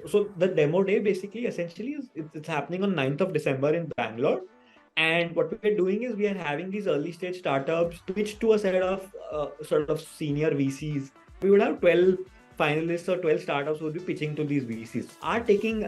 So the demo day basically essentially is it's happening on 9th of December in Bangalore. And what we're doing is we are having these early stage startups pitch to a set of sort of senior VCs. We would have 12 finalists or 12 startups who would be pitching to these VCs. Are taking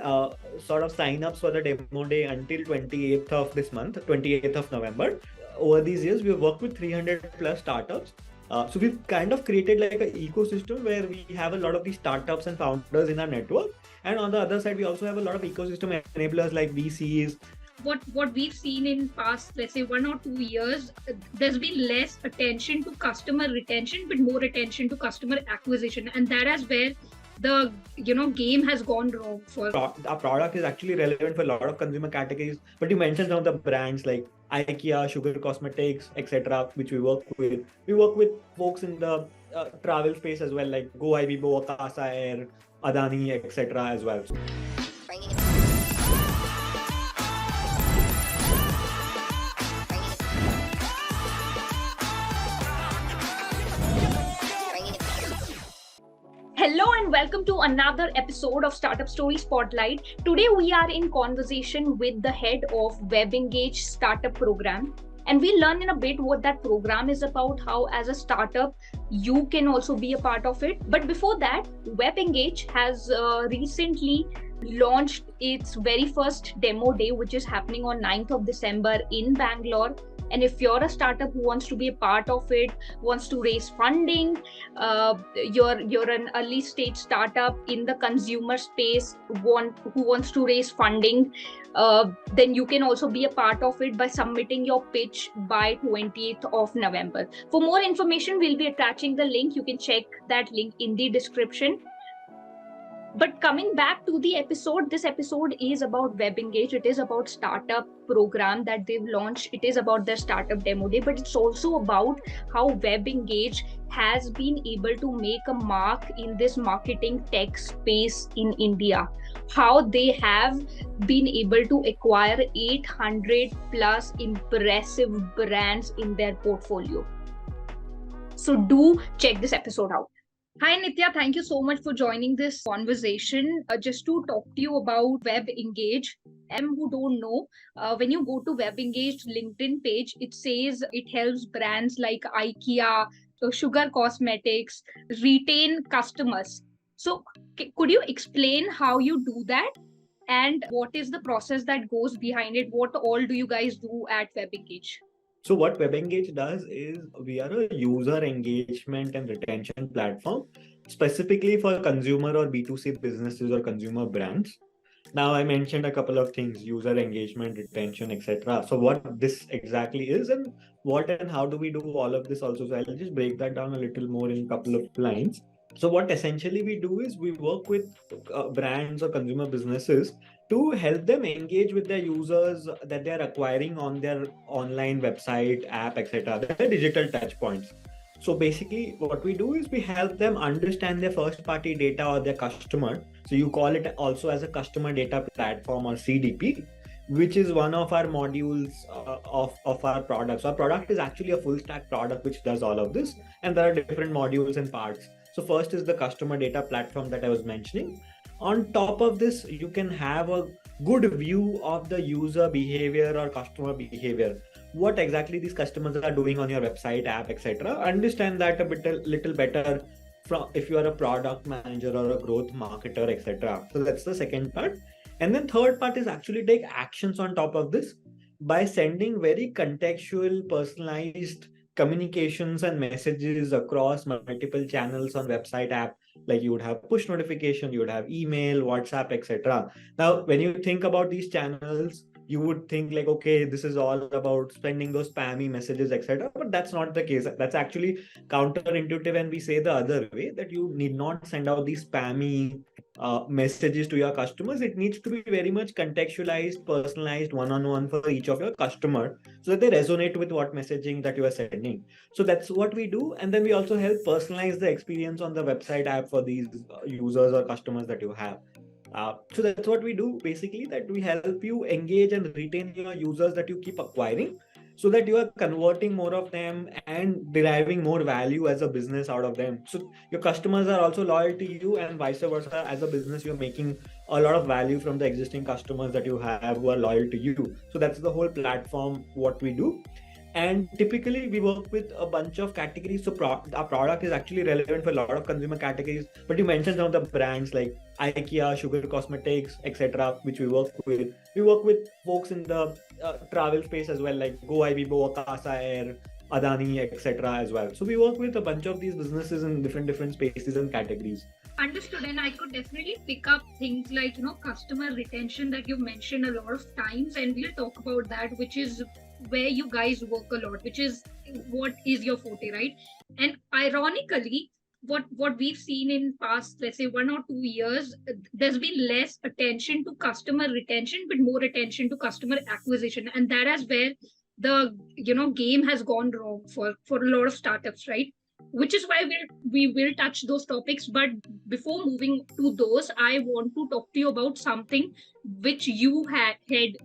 sort of sign-ups for the demo day until 28th of this month, 28th of November. Over these years, we've worked with 300 plus startups. So we've kind of created like an ecosystem where we have a lot of these startups and founders in our network. And on the other side, we also have a lot of ecosystem enablers like VCs. What we've seen in past, let's say 1 or 2 years, there's been less attention to customer retention, but more attention to customer acquisition. And that is where the game has gone wrong for. Our product is actually relevant for a lot of consumer categories, but you mentioned some of the brands like IKEA, Sugar Cosmetics, etc., which we work with. We work with folks in the travel space as well, like Go Ibibo, Casa Air, Adani, etc. as well. Hello and welcome to another episode of Startup Story Spotlight. Today we are in conversation with the head of WebEngage's startup program, and we learn in a bit what that program is about, how as a startup you can also be a part of it. But before that, WebEngage has recently launched its very first demo day, which is happening on 9th of December in Bangalore. And if you're a startup who wants to be a part of it, wants to raise funding, you're an early stage startup in the consumer space who wants to raise funding, then you can also be a part of it by submitting your pitch by 20th of November. For more information, we'll be attaching the link. You can check that link in the description. But coming back to the episode, this episode is about WebEngage. It is about startup program that they've launched. It is about their startup demo day, but it's also about how WebEngage has been able to make a mark in this marketing tech space in India. How they have been able to acquire 800 plus impressive brands in their portfolio. So do check this episode out. Hi Nitya, thank you so much for joining this conversation. Just to talk to you about WebEngage. Who don't know, when you go to WebEngage LinkedIn page, it says it helps brands like IKEA, Sugar Cosmetics retain customers. So could you explain how you do that and what is the process that goes behind it? What all do you guys do at WebEngage? So what WebEngage does is we are a user engagement and retention platform specifically for consumer or B2C businesses or consumer brands. Now I mentioned a couple of things: user engagement, retention, etc. So what this exactly is and what and how do we do all of this also? So I'll just break that down a little more in a couple of lines. So what essentially we do is we work with brands or consumer businesses to help them engage with their users that they are acquiring on their online website, app, etc. Their digital touch points. So basically what we do is we help them understand their first party data or their customer. So you call it also as a customer data platform or CDP, which is one of our modules of our product. So our product is actually a full stack product which does all of this, and there are different modules and parts. So first is the customer data platform that I was mentioning. On top of this, you can have a good view of the user behavior or customer behavior. What exactly these customers are doing on your website, app, etc. Understand that a little better from if you are a product manager or a growth marketer, etc. So that's the second part. And then third part is actually take actions on top of this by sending very contextual, personalized communications and messages across multiple channels on website, app. Like you would have push notification, you would have email, WhatsApp, etc. Now, when you think about these channels, you would think like, okay, this is all about sending those spammy messages, etc. But that's not the case. That's actually counterintuitive, and we say the other way, that you need not send out these spammy messages to your customers. It needs to be very much contextualized, personalized, one-on-one for each of your customer, so that they resonate with what messaging that you are sending. So that's what we do. And then we also help personalize the experience on the website, app for these users or customers that you have. So that's what we do basically, that we help you engage and retain your users that you keep acquiring, so that you are converting more of them and deriving more value as a business out of them. So your customers are also loyal to you, and vice versa. As a business, you're making a lot of value from the existing customers that you have who are loyal to you. So that's the whole platform, what we do. And typically we work with a bunch of categories. So our product is actually relevant for a lot of consumer categories. But you mentioned some of the brands like IKEA, Sugar Cosmetics, etc., which we work with. We work with folks in the travel space as well, like Go Ibibo, Akasa Air, Adani, etc. as well. So we work with a bunch of these businesses in different spaces and categories. Understood. And I could definitely pick up things like, customer retention that you mentioned a lot of times. And we'll talk about that, which is where you guys work a lot, which is what is your forte, right? And ironically, what we've seen in past, let's say 1 or 2 years, there's been less attention to customer retention, but more attention to customer acquisition. And that is where the game has gone wrong for a lot of startups, right? Which is why we will touch those topics. But before moving to those, I want to talk to you about something which you had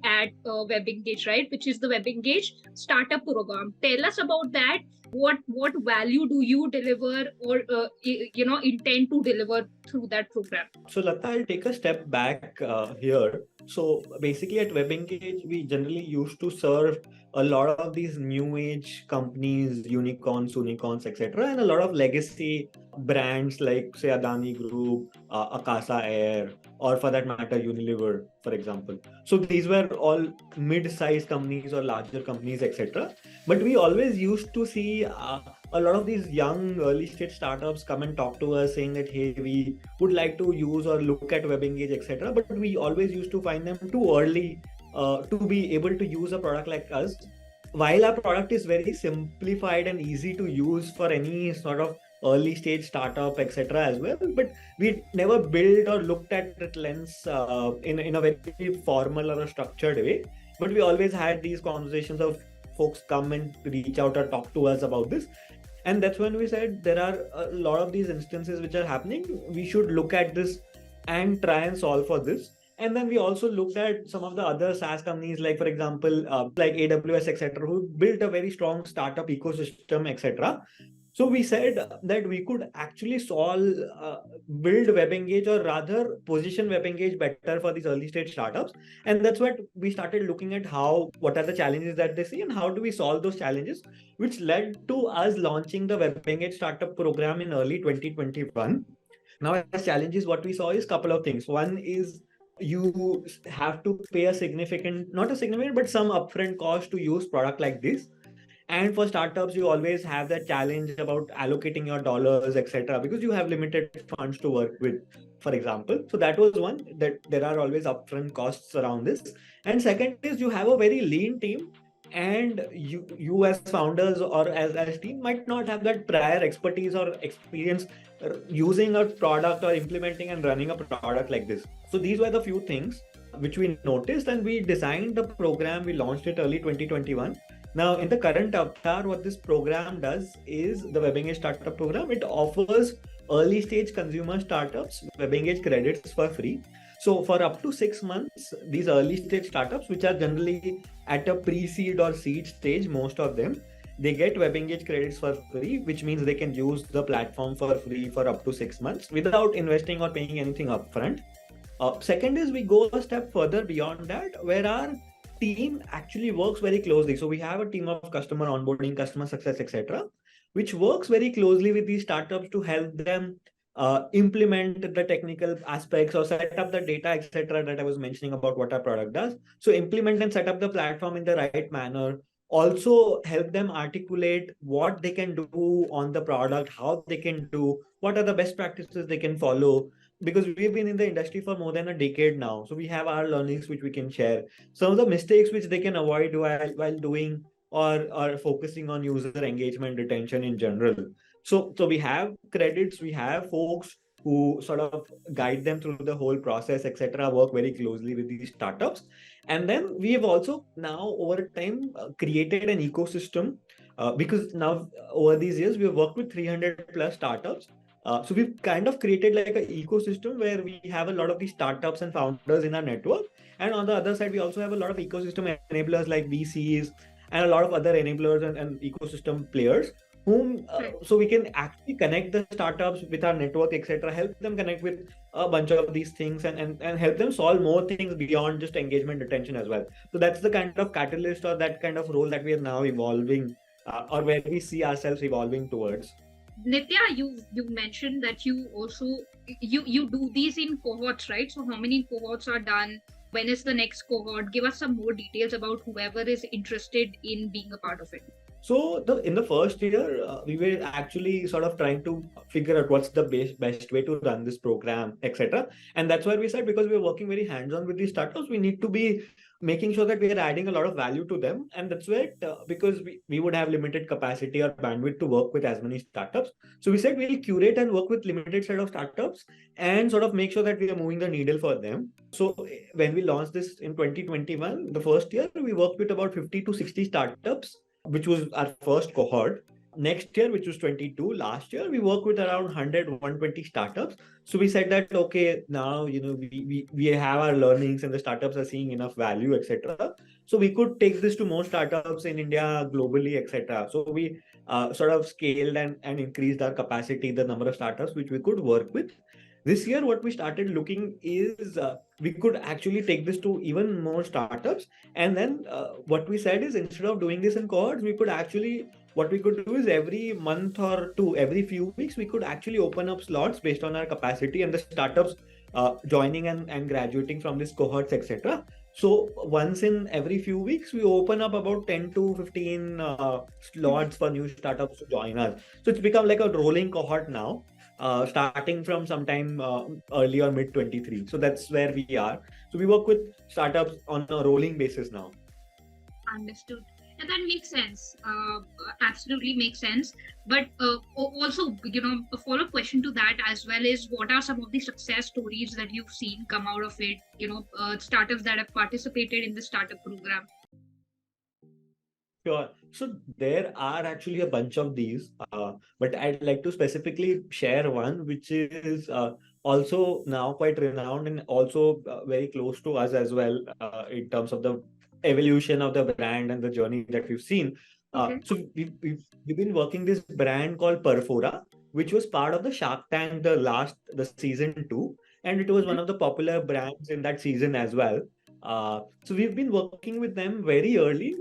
at WebEngage, right? Which is the WebEngage Startup Program. Tell us about that. What value do you deliver or intend to deliver through that program? So Lata, I'll take a step back here. So basically at WebEngage, we generally used to serve a lot of these new age companies, unicorns, etc., and a lot of legacy brands like say Adani Group, Akasa Air, or for that matter Unilever, for example. So these were all mid-sized companies or larger companies, etc. But we always used to see a lot of these young early stage startups come and talk to us saying that, hey, we would like to use or look at WebEngage, etc. But we always used to find them too early to be able to use a product like us. While our product is very simplified and easy to use for any sort of early stage startup, etc. as well, but we never built or looked at that lens in a very formal or a structured way. But we always had these conversations of folks come and reach out or talk to us about this. And that's when we said there are a lot of these instances which are happening. We should look at this and try and solve for this. And then we also looked at some of the other SaaS companies, like for example, like AWS, etc., who built a very strong startup ecosystem, etc. So we said that we could actually build WebEngage, or rather position WebEngage better for these early stage startups. And that's what we started looking at, what are the challenges that they see and how do we solve those challenges, which led to us launching the WebEngage Startup Program in early 2021. Now, as challenges, what we saw is a couple of things. One is you have to pay not a significant, but some upfront cost to use product like this. And for startups, you always have that challenge about allocating your dollars, etc., because you have limited funds to work with, for example. So that was one, that there are always upfront costs around this. And second is you have a very lean team, and you as founders or as team might not have that prior expertise or experience using a product or implementing and running a product like this. So these were the few things which we noticed, and we designed the program. We launched it early 2021. Now, in the current avatar, what this program does is the WebEngage Startup Program. It offers early stage consumer startups WebEngage credits for free. So for up to 6 months, these early stage startups, which are generally at a pre-seed or seed stage, most of them, they get WebEngage credits for free, which means they can use the platform for free for up to 6 months without investing or paying anything upfront. Second is we go a step further beyond that, where our team actually works very closely. So we have a team of customer onboarding, customer success, etc., which works very closely with these startups to help them implement the technical aspects or set up the data, etc., that I was mentioning about what our product does. So implement and set up the platform in the right manner. Also help them articulate what they can do on the product, how they can do, what are the best practices they can follow, because we've been in the industry for more than a decade now. So we have our learnings which we can share. Some of the mistakes which they can avoid while doing or focusing on user engagement, retention in general. So we have credits, we have folks who sort of guide them through the whole process, etc., work very closely with these startups. And then we have also now over time created an ecosystem because now over these years we have worked with 300 plus startups. So we've kind of created like an ecosystem where we have a lot of these startups and founders in our network. And on the other side, we also have a lot of ecosystem enablers like VCs and a lot of other enablers and ecosystem players whom Right. so we can actually connect the startups with our network, etc., help them connect with a bunch of these things, and help them solve more things beyond just engagement retention as well. So that's the kind of catalyst or that kind of role that we are now evolving, or where we see ourselves evolving towards. Nitya, you mentioned that you also you do these in cohorts, right? So how many cohorts are done? When is the next cohort? Give us some more details about whoever is interested in being a part of it. So in the first year, we were actually sort of trying to figure out what's the best way to run this program, etc. And that's why we said, because we're working very hands-on with these startups, we need to be making sure that we are adding a lot of value to them. And that's where because we would have limited capacity or bandwidth to work with as many startups. So we said we'll curate and work with limited set of startups and sort of make sure that we are moving the needle for them. So when we launched this in 2021, the first year, we worked with about 50 to 60 startups, which was our first cohort. Next year, which was 22, last year, we worked with around 100, 120 startups. So we said that, okay, now, we have our learnings and the startups are seeing enough value, etc. So we could take this to more startups in India, globally, etc. So we sort of scaled and increased our capacity, the number of startups which we could work with. This year, what we started looking is we could actually take this to even more startups. And then what we said is, instead of doing this in cohorts, we could actually, what we could do is every month or two, every few weeks, we could actually open up slots based on our capacity and the startups joining and graduating from these cohorts, etc. So once in every few weeks, we open up about 10 to 15 slots for new startups to join us. So it's become like a rolling cohort now, starting from sometime early or mid 23. So that's where we are. So we work with startups on a rolling basis now. Understood. And that makes sense. Absolutely makes sense. But also, a follow-up question to that as well is, what are some of the success stories that you've seen come out of it? Startups that have participated in the startup program. Sure. So there are actually a bunch of these, but I'd like to specifically share one which is also now quite renowned and also very close to us as well, in terms of the evolution of the brand and the journey that we've seen. Okay. So we've been working this brand called Perfora, which was part of the Shark Tank, the season 2, and it was one of the popular brands in that season as well. So we've been working with them very early,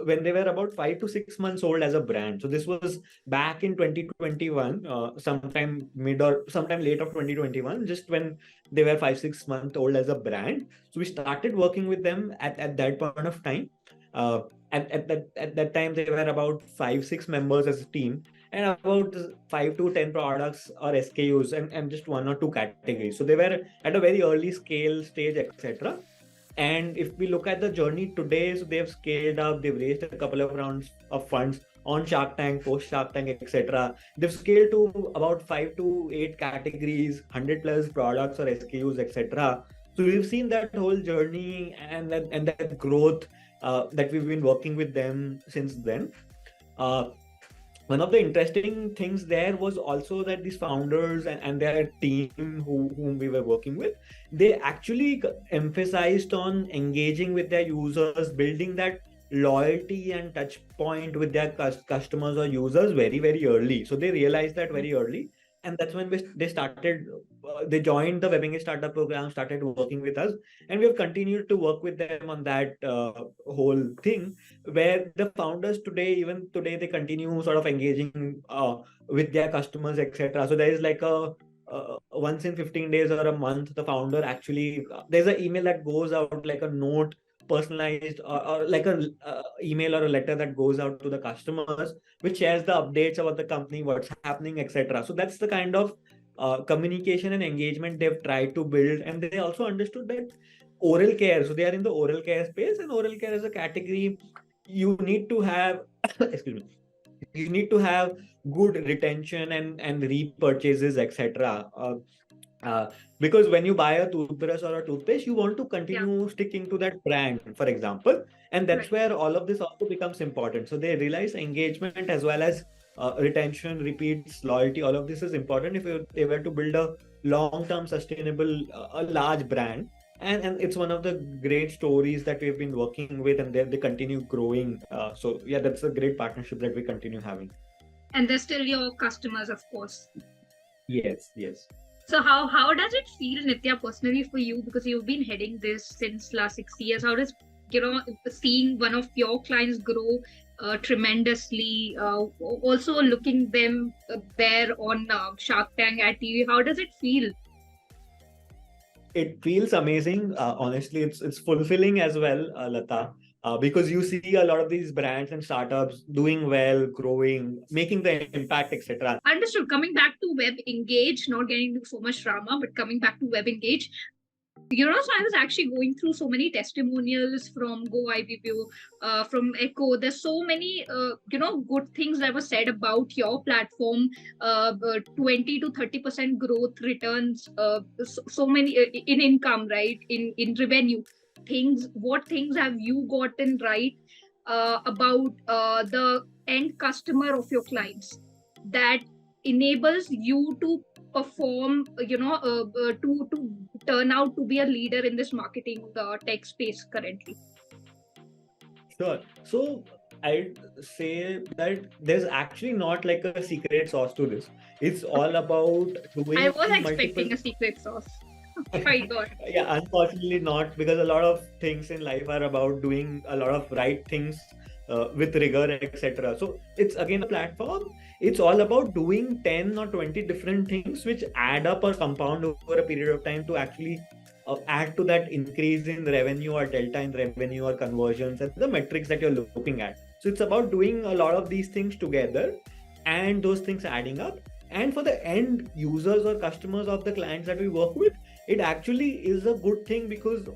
when they were about 5 to 6 months old as a brand. So this was back in 2021, sometime mid or sometime late of 2021, just when they were 5, 6 months old as a brand. So we started working with them at that point of time. Uh, at that time, they were about 5, 6 members as a team, and about 5 to 10 products or SKUs, and just one or two categories. So they were at a very early scale stage, etc. And if we look at the journey today, so they've scaled up, they've raised a couple of rounds of funds on Shark Tank, post Shark Tank, etc. They've scaled to about 5 to 8 categories, 100 plus products or SKUs, etc. So we've seen that whole journey and that growth that we've been working with them since then. Uh, One of the interesting things there was also that these founders and their team whom we were working with, they actually emphasized on engaging with their users, building that loyalty and touch point with their customers or users very, very early. So they realized that very early. And that's when they started, they joined the WebEngage startup program, started working with us. And we have continued to work with them on that whole thing, where the founders today, even today, they continue sort of engaging with their customers, etc. So there is like a once in 15 days or a month, the founder actually, there's an email that goes out, like a note, personalized, or like a email or a letter that goes out to the customers, which shares the updates about the company, what's happening, etc. So that's the kind of communication and engagement they've tried to build. And they also understood that oral care, so they are in the oral care space, and oral care is a category you need to have excuse me, you need to have good retention and repurchases, etc. Because when you buy a toothbrush or a toothpaste, you want to continue sticking to that brand, for example, and that's where all of this also becomes important. So they realize engagement as well as retention, repeats, loyalty, all of this is important if they were to build a long-term sustainable, a large brand. And it's one of the great stories that we've been working with, and they continue growing. So yeah, that's a great partnership that we continue having. And they're still your customers, of course. Yes. So how does it feel, Nitya, personally for you? Because you've been heading this since last 6 years. How does seeing one of your clients grow tremendously, also looking them there on Shark Tank at TV? How does it feel? It feels amazing. Honestly, it's fulfilling as well, Lata, because you see a lot of these brands and startups doing well, growing, making the impact, etc. Understood. Coming back to WebEngage, not getting into so much drama, but coming back to WebEngage, so I was actually going through so many testimonials from Go IBPO, from Echo. There's so many, good things that were said about your platform. 20 to 30% growth returns, so many in income, right? In revenue. What things have you gotten right about the end customer of your clients that enables you to perform, to turn out to be a leader in this marketing tech space currently? Sure. So I'd say that there's actually not like a secret sauce to this. It's all about I doing was multiple. expecting a secret sauce. My God. Yeah, unfortunately not, because a lot of things in life are about doing a lot of right things with rigor, etc. So it's again a platform. It's all about doing 10 or 20 different things which add up or compound over a period of time to actually add to that increase in revenue or delta in revenue or conversions and the metrics that you're looking at. So it's about doing a lot of these things together and those things adding up. And for the end users or customers of the clients that we work with, it actually is a good thing because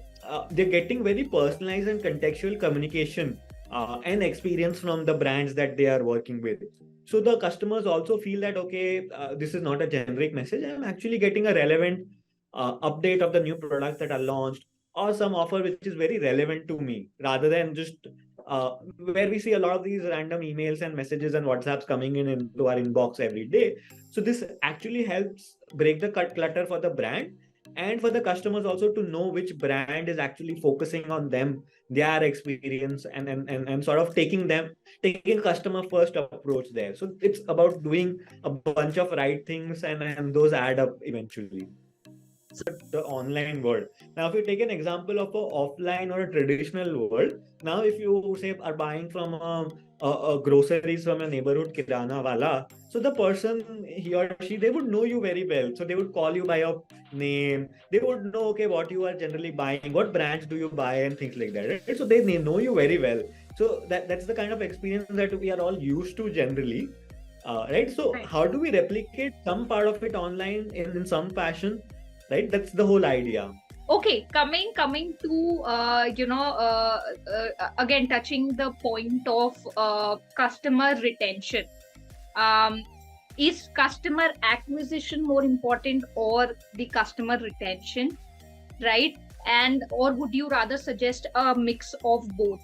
they're getting very personalized and contextual communication and experience from the brands that they are working with. So the customers also feel that, okay, this is not a generic message. I'm actually getting a relevant update of the new products that are launched or some offer which is very relevant to me, rather than just where we see a lot of these random emails and messages and WhatsApps coming in into our inbox every day. So this actually helps break the clutter for the brand and for the customers also to know which brand is actually focusing on them, their experience, and sort of taking a customer first approach there. So it's about doing a bunch of right things, and those add up eventually. So the online world. Now, if you take an example of a offline or a traditional world, now if you say are buying from a groceries from a neighborhood kirana wala, so the person, he or she, they would know you very well. So they would call you by your name. They would know, okay, what you are generally buying, what brands do you buy, and things like that. Right? So they know you very well. So that's the kind of experience that we are all used to generally. Right. So Right. how do we replicate some part of it online in some fashion? Right, that's the whole idea. Okay, coming to again touching the point of customer retention. Is customer acquisition more important or the customer retention, right? And or would you rather suggest a mix of both?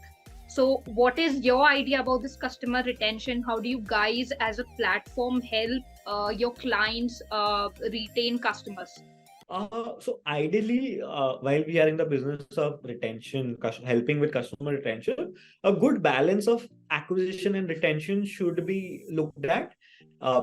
So what is your idea about this customer retention? How do you guys as a platform help your clients retain customers? So ideally, while we are in the business of retention, helping with customer retention, a good balance of acquisition and retention should be looked at.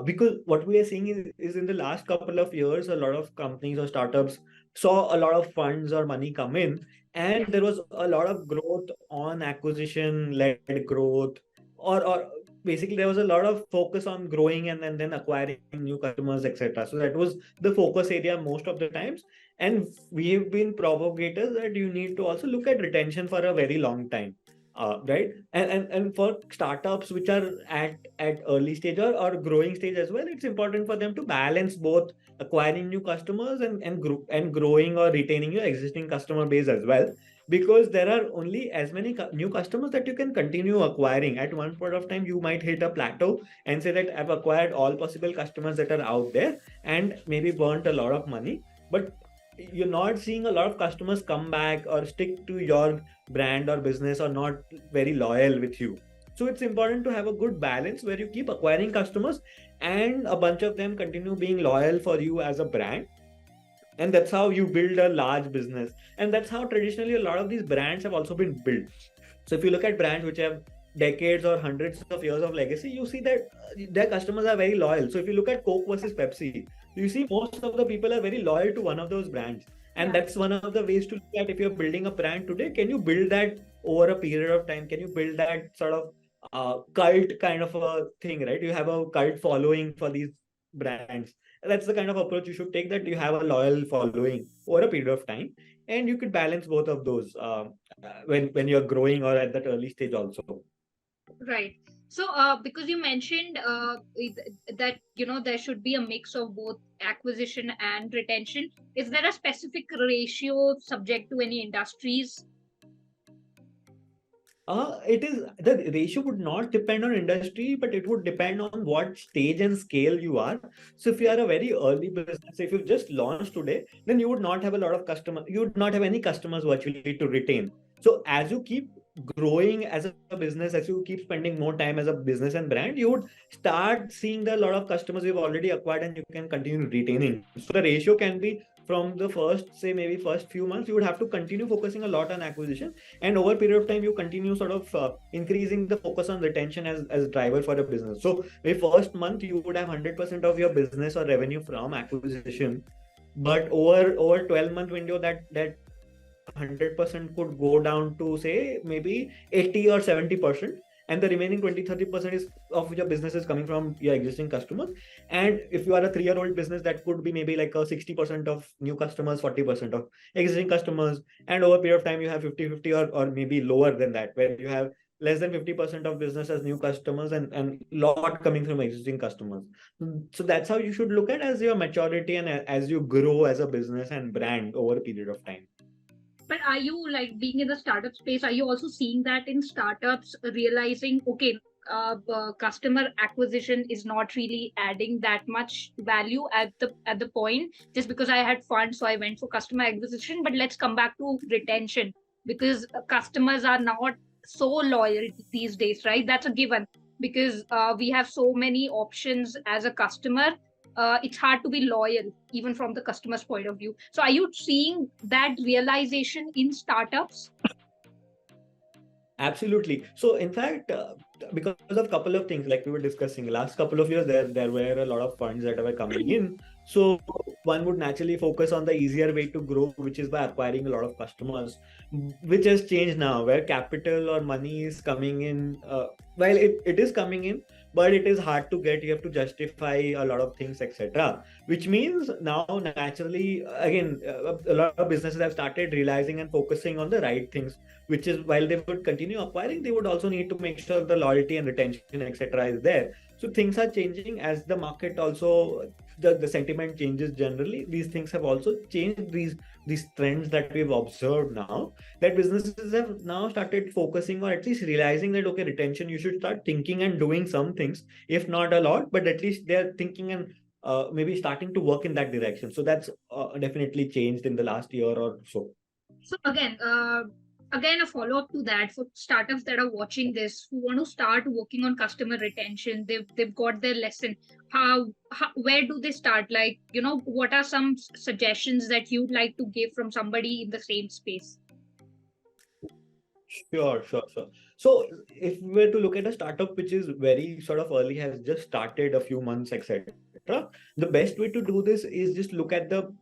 Because what we are seeing is in the last couple of years, a lot of companies or startups saw a lot of funds or money come in, and there was a lot of growth on acquisition-led growth, or basically there was a lot of focus on growing and then acquiring new customers, etc. So that was the focus area most of the times. And we have been propagators that you need to also look at retention for a very long time. Right, and for startups which are at early stage or growing stage as well, it's important for them to balance both acquiring new customers and growing or retaining your existing customer base as well, because there are only as many new customers that you can continue acquiring. At one point of time, you might hit a plateau and say that I've acquired all possible customers that are out there and maybe burnt a lot of money, but you're not seeing a lot of customers come back or stick to your brand or business, or not very loyal with you. So it's important to have a good balance where you keep acquiring customers and a bunch of them continue being loyal for you as a brand, and that's how you build a large business. And that's how traditionally a lot of these brands have also been built. So if you look at brands which have decades or hundreds of years of legacy, you see that their customers are very loyal. So if you look at Coke versus Pepsi, you see most of the people are very loyal to one of those brands. And that's one of the ways to look at, if you're building a brand today, can you build that over a period of time? Can you build that sort of cult kind of a thing, right? You have a cult following for these brands. That's the kind of approach you should take, that you have a loyal following over a period of time. And you could balance both of those when you're growing or at that early stage also. Right. So, because you mentioned that there should be a mix of both acquisition and retention, is there a specific ratio subject to any industries? It is, the ratio would not depend on industry, but it would depend on what stage and scale you are. So if you are a very early business, if you've just launched today, then you would not have a lot of customers. You would not have any customers virtually to retain. So as you keep growing as a business, as you keep spending more time as a business and brand, you would start seeing the lot of customers you've already acquired and you can continue retaining. So the ratio can be from the first, say maybe first few months, you would have to continue focusing a lot on acquisition, and over a period of time you continue sort of increasing the focus on retention as driver for a business. So the first month you would have 100% of your business or revenue from acquisition, but over 12-month window, that 100% could go down to say maybe 80 or 70%, and the remaining 20-30% is of your business is coming from your existing customers. And if you are a 3-year-old business, that could be maybe like a 60% of new customers, 40% of existing customers, and over a period of time you have 50-50, or maybe lower than that, where you have less than 50% of business as new customers and lot coming from existing customers. So that's how you should look at as your maturity and as you grow as a business and brand over a period of time. But are you, like, being in the startup space, are you also seeing that in startups, realizing, okay, customer acquisition is not really adding that much value at the point, just because I had funds, so I went for customer acquisition, but let's come back to retention, because customers are not so loyal these days, right? That's a given, because we have so many options as a customer. It's hard to be loyal even from the customer's point of view. So are you seeing that realization in startups? Absolutely. So in fact, because of couple of things like we were discussing last couple of years, there were a lot of funds that were coming in. So one would naturally focus on the easier way to grow, which is by acquiring a lot of customers, which has changed now, where capital or money is coming in. Well, it is coming in, but it is hard to get. You have to justify a lot of things, etc. Which means now naturally, again, a lot of businesses have started realizing and focusing on the right things, which is while they would continue acquiring, they would also need to make sure the loyalty and retention, etc., is there. So things are changing as the market also, the sentiment changes generally. These things have also changed, these trends that we've observed now, that businesses have now started focusing, or at least realizing that, okay, retention, you should start thinking and doing some things, if not a lot, but at least they're thinking and maybe starting to work in that direction. So that's definitely changed in the last year or so. So again, a follow up to that, for startups that are watching this, who want to start working on customer retention, they've got their lesson. How where do they start? Like, what are some suggestions that you'd like to give from somebody in the same space? Sure. So if we were to look at a startup which is very sort of early, has just started a few months, etc., the best way to do this is just look at the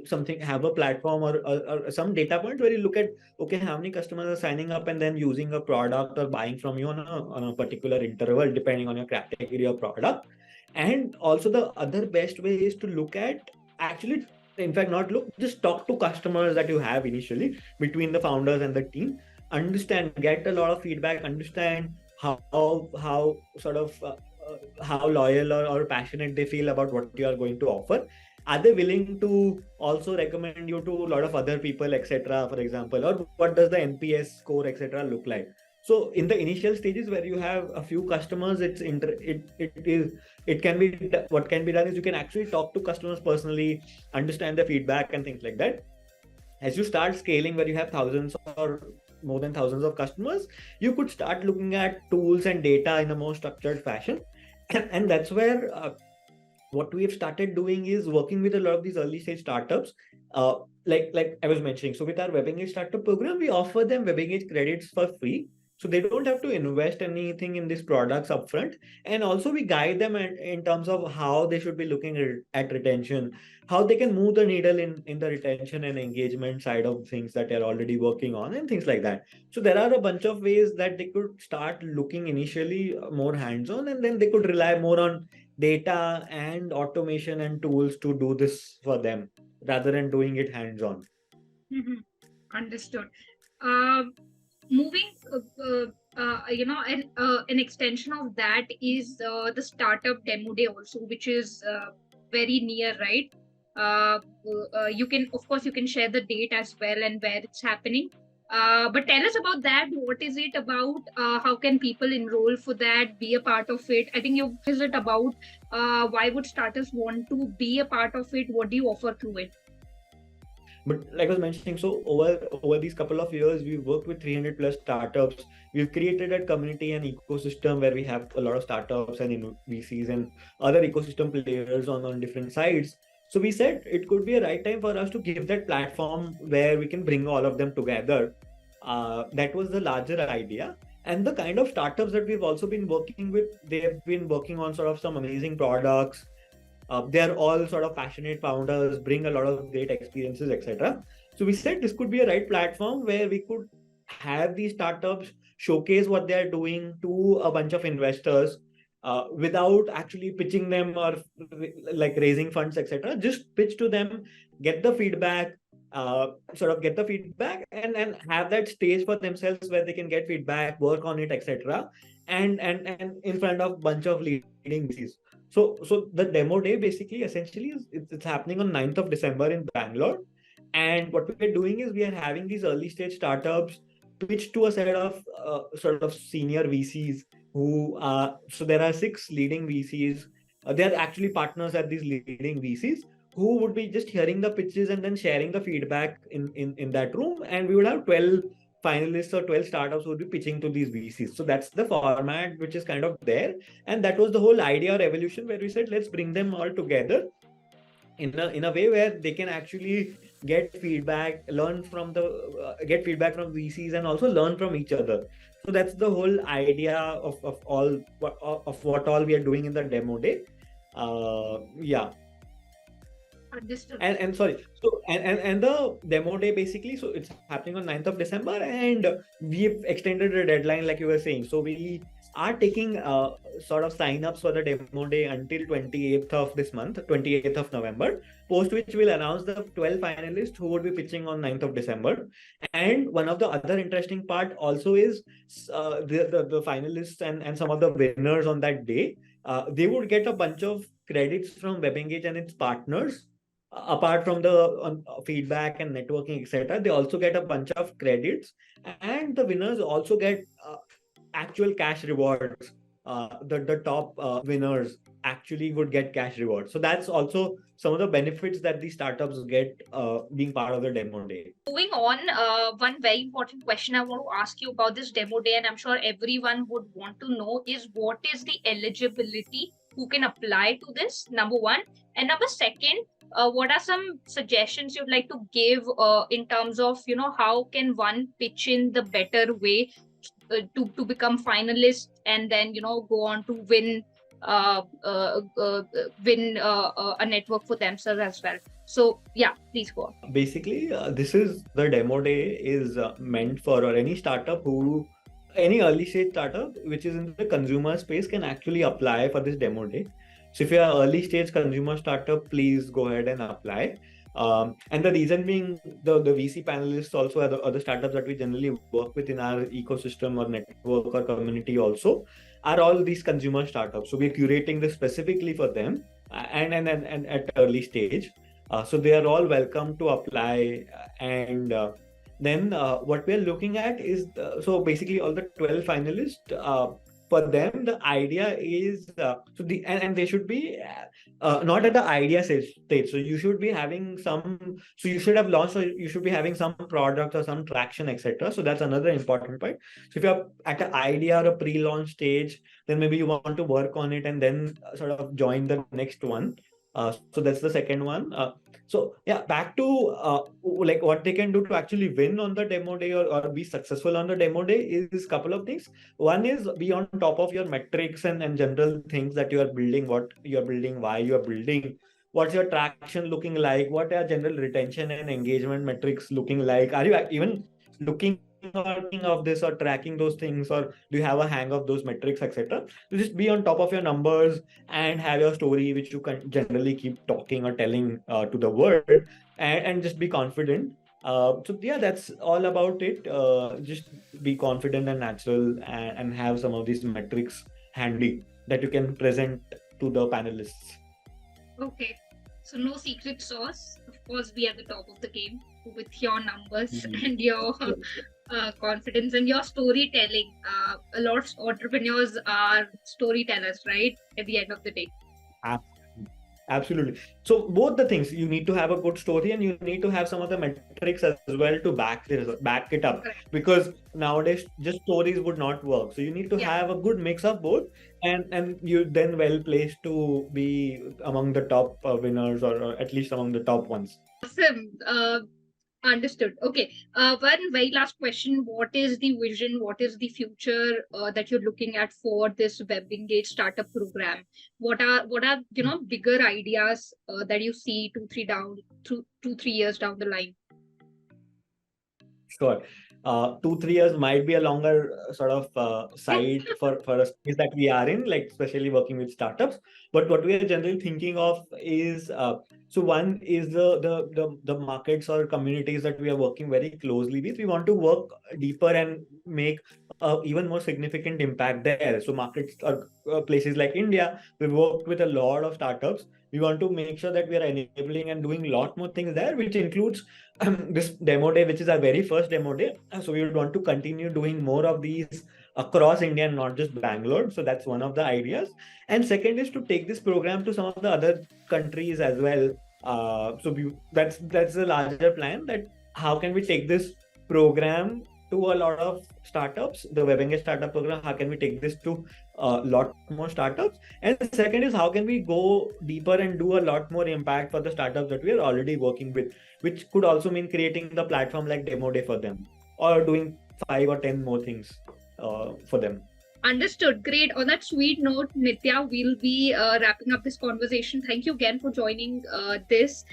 something, have a platform or some data point where you look at, okay, how many customers are signing up and then using a product or buying from you on a particular interval, depending on your category or product. And also the other best way is to look at, actually, in fact, not look, just talk to customers that you have initially between the founders and the team, understand, get a lot of feedback, understand how sort of how loyal or passionate they feel about what you are going to offer. Are they willing to also recommend you to a lot of other people, etc., for example, or what does the NPS score, etc., look like? So in the initial stages where you have a few customers, it can be, what can be done is you can actually talk to customers personally, understand the feedback and things like that. As you start scaling, where you have thousands or more than thousands of customers, you could start looking at tools and data in a more structured fashion. And that's where what we have started doing is working with a lot of these early stage startups. Like I was mentioning, so with our WebEngage startup program, we offer them WebEngage credits for free. So they don't have to invest anything in these products upfront. And also we guide them in terms of how they should be looking at retention, how they can move the needle in the retention and engagement side of things that they're already working on and things like that. So there are a bunch of ways that they could start looking initially more hands-on, and then they could rely more on data and automation and tools to do this for them rather than doing it hands-on. Understood. Moving, an extension of that is the startup demo day also, which is very near, right? You can, of course, you can share the date as well and where it's happening. But tell us about that. What is it about? How can people enroll for that, be a part of it? I think you is it about why would startups want to be a part of it? What do you offer through it? But like I was mentioning, so over these couple of years, we've worked with 300 plus startups. We've created a community and ecosystem where we have a lot of startups and VCs and other ecosystem players on different sides. So we said it could be a right time for us to give that platform where we can bring all of them together. That was the larger idea. And the kind of startups that we've also been working with, they have been working on sort of some amazing products. They're all sort of passionate founders, bring a lot of great experiences, etc. So we said this could be a right platform where we could have these startups showcase what they're doing to a bunch of investors without actually pitching them or like raising funds, etc. Just pitch to them, get the feedback, and have that stage for themselves where they can get feedback, work on it, etc. And in front of a bunch of leading VCs. So the demo day basically essentially is it's happening on 9th of December in Bangalore. And what we're doing is we are having these early stage startups pitch to a set of sort of senior VCs who so there are 6 leading VCs. They're actually partners at these leading VCs who would be just hearing the pitches and then sharing the feedback in that room. And we would have 12 finalists or 12 startups would be pitching to these VCs. So that's the format which is kind of there. And that was the whole idea or evolution where we said, let's bring them all together in a way where they can actually get feedback, learn from get feedback from VCs and also learn from each other. So that's the whole idea of what all we are doing in the demo day. Yeah. Understood. And sorry, so and the demo day basically, so it's happening on 9th of December, and we've extended the deadline like you were saying. So we are taking sort of sign-ups for the demo day until 28th of this month, 28th of November, post which we'll announce the 12 finalists who would be pitching on 9th of December. And one of the other interesting part also is the finalists and some of the winners on that day, they would get a bunch of credits from WebEngage and its partners. Apart from the feedback and networking, etc., they also get a bunch of credits, and the winners also get actual cash rewards. The top winners actually would get cash rewards. So that's also some of the benefits that the startups get being part of the demo day. Moving on, one very important question I want to ask you about this demo day, and I'm sure everyone would want to know, is what is the eligibility? Who can apply to this? Number one. And number second, what are some suggestions you'd like to give in terms of, how can one pitch in the better way to become finalist and then, go on to win a network for themselves as well. So yeah, please go on. Basically, this is the demo day is meant for any startup any early stage startup which is in the consumer space can actually apply for this demo day. So if you're an early stage consumer startup, please go ahead and apply. And the reason being, the VC panelists also are the startups that we generally work with in our ecosystem or network or community also are all these consumer startups. So we're curating this specifically for them and at early stage. So they are all welcome to apply. And then what we're looking at is, so basically all the 12 finalists, for them, the idea is and they should be not at the idea stage. So you should be having so you should have launched, or you should be having some product or some traction, etc. So that's another important point. So if you're at an idea or a pre-launch stage, then maybe you want to work on it and then sort of join the next one. So that's the second one. So yeah, back to like what they can do to actually win on the demo day, or be successful on the demo day, is couple of things. One is be on top of your metrics and general things that you are building, what you are building, why you are building, what's your traction looking like, what are general retention and engagement metrics looking like. Are you even looking or thinking of this or tracking those things, or do you have a hang of those metrics, etc.? So just be on top of your numbers and have your story which you can generally keep talking or telling to the world, and just be confident. So yeah, that's all about it. Just be confident and natural, and have some of these metrics handy that you can present to the panelists. Okay. So no secret sauce. Of course, we are the top of the game with your numbers and your confidence and your storytelling. A lot of entrepreneurs are storytellers, right? At the end of the day. Absolutely. So both the things, you need to have a good story and you need to have some of the metrics as well to back it up. Correct. Because nowadays just stories would not work. So you need to have a good mix of both, and you then well placed to be among the top winners, or at least among the top ones. Awesome. Understood. Okay. One very last question. What is the vision? What is the future that you're looking at for this WebEngage startup program? What are bigger ideas that you see 2-3 years down the line? Sure. 2-3 years might be a longer sort of side for a space that we are in, like especially working with startups. But what we are generally thinking of is, so one is the markets or communities that we are working very closely with. We want to work deeper and make even more significant impact there. So markets or places like India, we've worked with a lot of startups. We want to make sure that we are enabling and doing a lot more things there, which includes this demo day, which is our very first demo day. So we would want to continue doing more of these across India and not just Bangalore. So that's one of the ideas. And second is to take this program to some of the other countries as well. That's a larger plan, that how can we take this program to a lot of startups, the WebEngage startup program, how can we take this to a lot more startups? And second is how can we go deeper and do a lot more impact for the startups that we are already working with, which could also mean creating the platform like demo day for them, or doing 5 or 10 more things for them. Understood. Great. On that sweet note, Nitya, we'll be wrapping up this conversation. Thank you again for joining this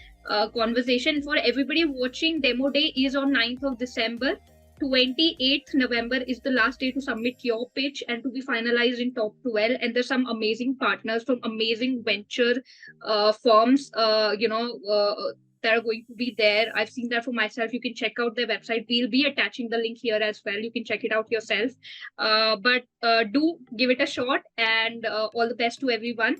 conversation. For everybody watching, demo day is on 9th of December. 28th November is the last day to submit your pitch and to be finalized in top 12. And there's some amazing partners from amazing venture firms, that are going to be there. I've seen that for myself. You can check out their website. We'll be attaching the link here as well. You can check it out yourself. But do give it a shot, and all the best to everyone.